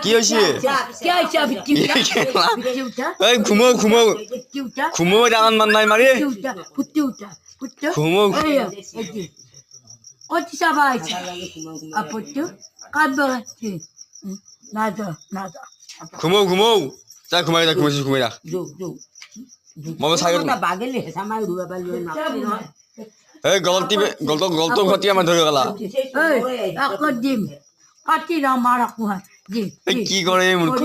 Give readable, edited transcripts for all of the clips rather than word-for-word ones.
কি হয়েছে এই ঘুমো ডাঙান মান নাই মারি ঘুমো ঘুমো যা ঘুমাই যা ঘুমাইছিস ঘুমাই রাখ মই চাই এই গলতি গলত ঘটি আমার ধরে গেলা কি করে এই মূর্খ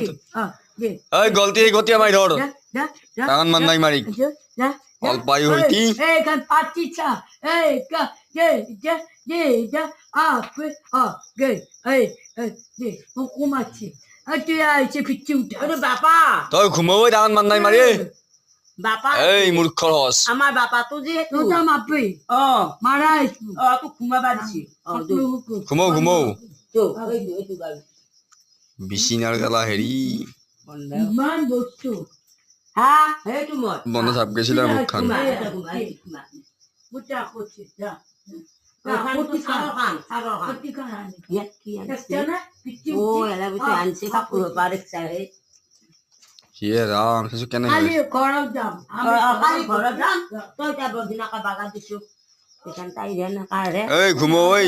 এই গলতি ঘটি আমার ধর ডাঙান মান নাই মারি অল্পায়ু হইতি তই ঘুমাবই ডাঙান মান নাই মারি বাপা এই মূর্খ রস আমার বাপা তো যে তো ঘুমাবা দিছি ঘুমো তো বিচিনার গেলা হেৰি হ্যাঁ সেইটো মই বন্ধ চাপ গৈছিল আৰু মুখখন সিয়ে ৰাম সেইটো কেনে ঘৰত যাম তই এতিয়া বৰদিনাকা বাগান দিছো সেইকাৰণে তাই নাকাৰে এই ঘুমো ঐ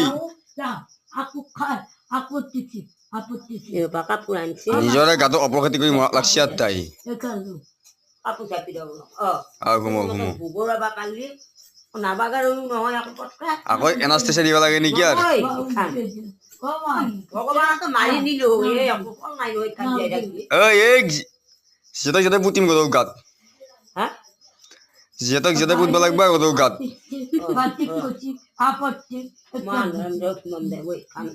কাপোৰ আনিছে নিজৰে গাটো অপখতি কৰি মৰা লাগছি আৰু তাই কাপোৰ চাপি দিব আৰু ঘুমো গোবৰ বা কালি নাবাগাৰো নহয় আকৌ পটকা আকৌ এনাষ্টেচিয়া দিব লাগে নেকি আৰু ভগৱানতো মাৰি নিলো এই আকৌ কল নাই লৈ খাই যায় ৰাখি এই যেতে পুতিম গ'ল গাত হা যেতে পুতব লাগিব গ'ল গাত মান ৰখ মন দে ওই খান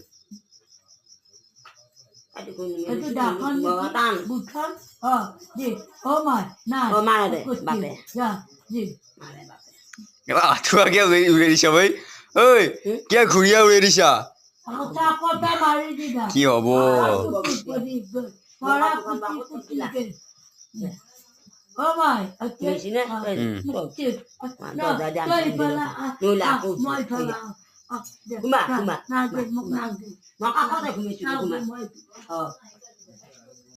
আঁঠুৱাকে উৰাই দিছা ভাই ঐ কিয় ঘূৰিয়া উৰাই দিছা কি হব